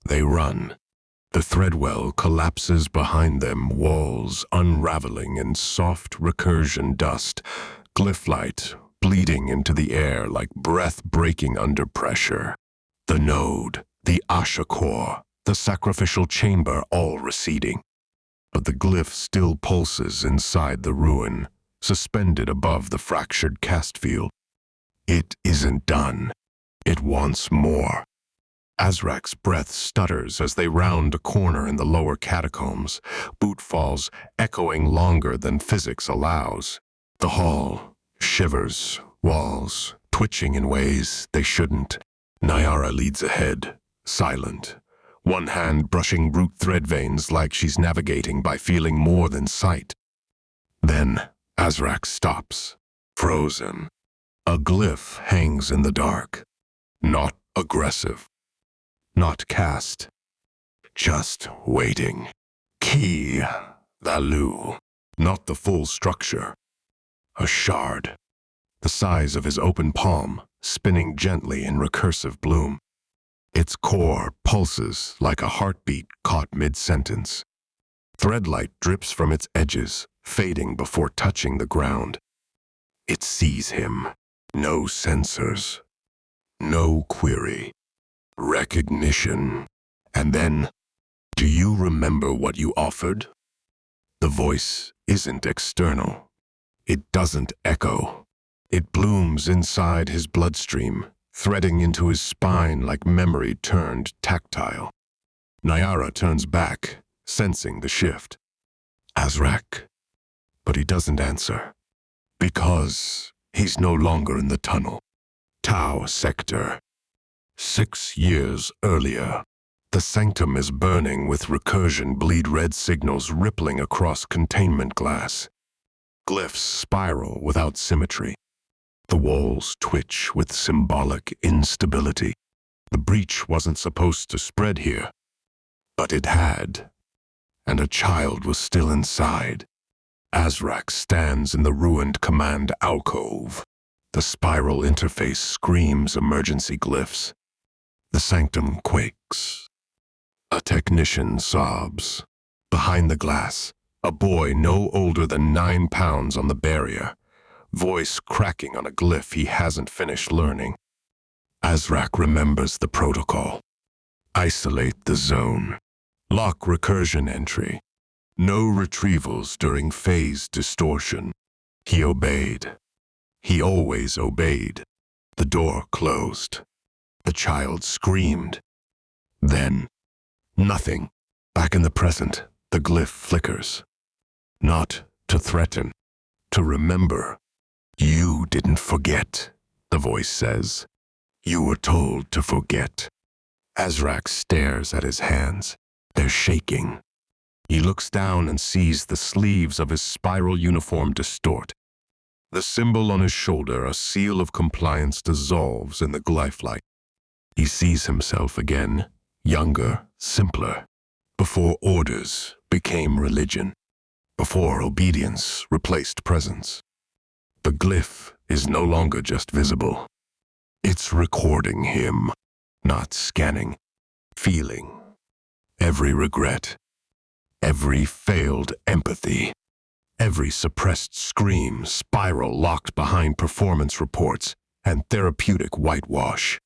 They run. The threadwell collapses behind them, walls unraveling in soft recursion dust, glyph light bleeding into the air like breath breaking under pressure. The node, the Asha core, the sacrificial chamber all receding. But the glyph still pulses inside the ruin, suspended above the fractured cast field. It isn't done. It wants more. Azrak's breath stutters as they round a corner in the lower catacombs, bootfalls echoing longer than physics allows. The hall shivers, walls twitching in ways they shouldn't. Naiara leads ahead, silent, one hand brushing root thread veins like she's navigating by feeling more than sight. Then Azrak stops, frozen. A glyph hangs in the dark, not aggressive. Not cast, just waiting. Key, Valu, not the full structure. A shard, the size of his open palm, spinning gently in recursive bloom. Its core pulses like a heartbeat caught mid-sentence. Threadlight drips from its edges, fading before touching the ground. It sees him. No sensors. No query. Recognition. And then, do you remember what you offered? The voice isn't external. It doesn't echo. It blooms inside his bloodstream, threading into his spine like memory turned tactile. Naiara turns back, sensing the shift. Azrak. But he doesn't answer. Because he's no longer in the tunnel. Tau sector. 6 years earlier, the sanctum is burning with recursion bleed-red signals rippling across containment glass. Glyphs spiral without symmetry. The walls twitch with symbolic instability. The breach wasn't supposed to spread here, but it had. And a child was still inside. Azrak stands in the ruined command alcove. The spiral interface screams emergency glyphs. The sanctum quakes. A technician sobs. Behind the glass, a boy no older than 9 pounds on the barrier, voice cracking on a glyph he hasn't finished learning. Azrak remembers the protocol. Isolate the zone. Lock recursion entry. No retrievals during phase distortion. He obeyed. He always obeyed. The door closed. The child screamed. Then, nothing. Back in the present, the glyph flickers. Not to threaten, to remember. You didn't forget, the voice says. You were told to forget. Azrak stares at his hands. They're shaking. He looks down and sees the sleeves of his spiral uniform distort. The symbol on his shoulder, a seal of compliance, dissolves in the glyph light. He sees himself again, younger, simpler, before orders became religion, before obedience replaced presence. The glyph is no longer just visible. It's recording him, not scanning, feeling. Every regret, every failed empathy, every suppressed scream, spiral locked behind performance reports and therapeutic whitewash.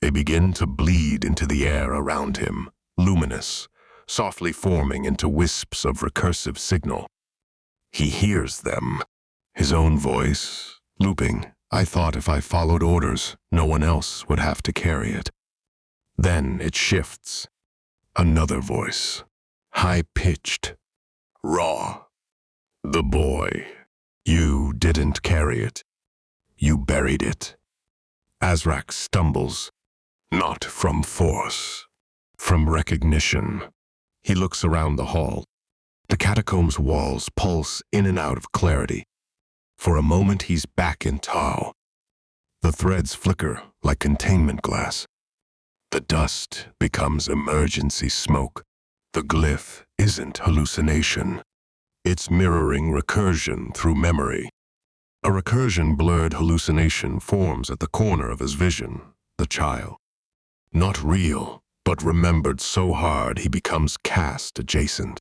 They begin to bleed into the air around him, luminous, softly forming into wisps of recursive signal. He hears them, his own voice, looping. I thought if I followed orders, no one else would have to carry it. Then it shifts. Another voice, high-pitched, raw. The boy, you didn't carry it. You buried it. Azrak stumbles, not from force, from recognition. He looks around the hall. The catacombs' walls pulse in and out of clarity. For a moment he's back in Tau. The threads flicker like containment glass. The dust becomes emergency smoke. The glyph isn't hallucination. It's mirroring recursion through memory. A recursion-blurred hallucination forms at the corner of his vision, the child. Not real, but remembered so hard he becomes cast adjacent.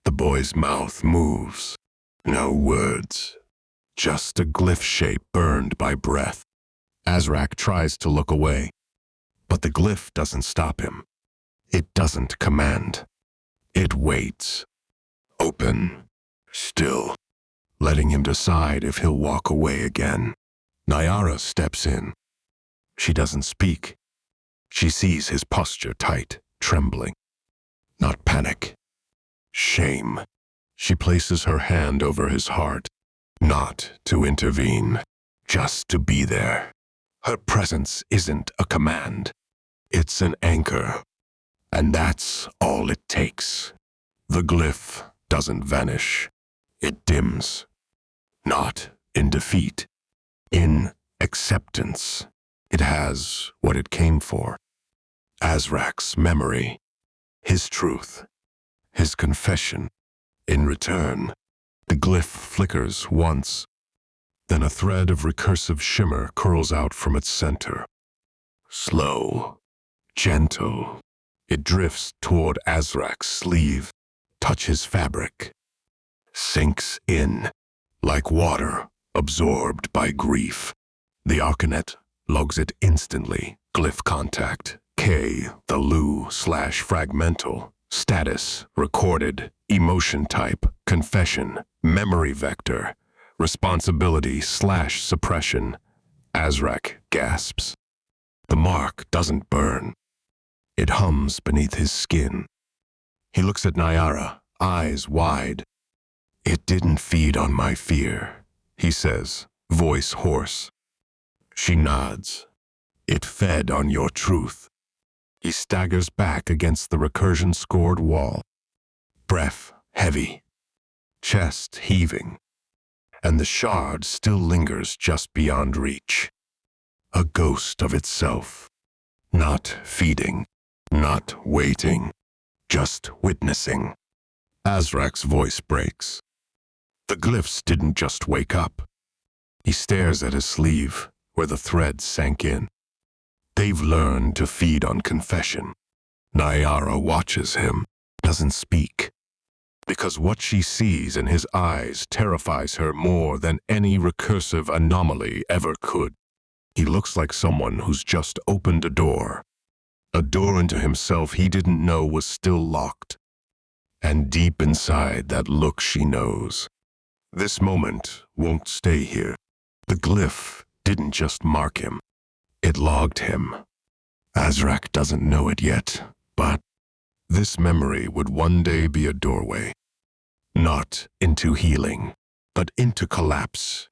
The boy's mouth moves. No words. Just a glyph shape burned by breath. Azrak tries to look away, but the glyph doesn't stop him. It doesn't command. It waits. Open. Still. Letting him decide if he'll walk away again. Naiara steps in. She doesn't speak. She sees his posture tight, trembling. Not panic. Shame. She places her hand over his heart, not to intervene, just to be there. Her presence isn't a command. It's an anchor. And that's all it takes. The glyph doesn't vanish. It dims. Not in defeat. In acceptance. It has what it came for. Azrak's memory. His truth. His confession. In return, the glyph flickers once. Then a thread of recursive shimmer curls out from its center. Slow. Gentle. It drifts toward Azrak's sleeve. Touches fabric. Sinks in. Like water, absorbed by grief. The Arkanet logs it instantly. Glyph contact. K, the Lu/fragmental. Status, recorded. Emotion type, confession. Memory vector. Responsibility/suppression. Azrak gasps. The mark doesn't burn. It hums beneath his skin. He looks at Naiara, eyes wide. It didn't feed on my fear, he says, voice hoarse. She nods. It fed on your truth. He staggers back against the recursion-scored wall. Breath heavy. Chest heaving. And the shard still lingers just beyond reach. A ghost of itself. Not feeding. Not waiting. Just witnessing. Azrak's voice breaks. The glyphs didn't just wake up. He stares at his sleeve, where the thread sank in. They've learned to feed on confession. Naiara watches him, doesn't speak. Because what she sees in his eyes terrifies her more than any recursive anomaly ever could. He looks like someone who's just opened a door into himself he didn't know was still locked. And deep inside that look she knows. This moment won't stay here. The glyph didn't just mark him. It logged him. Azrak doesn't know it yet, but this memory would one day be a doorway. Not into healing, but into collapse,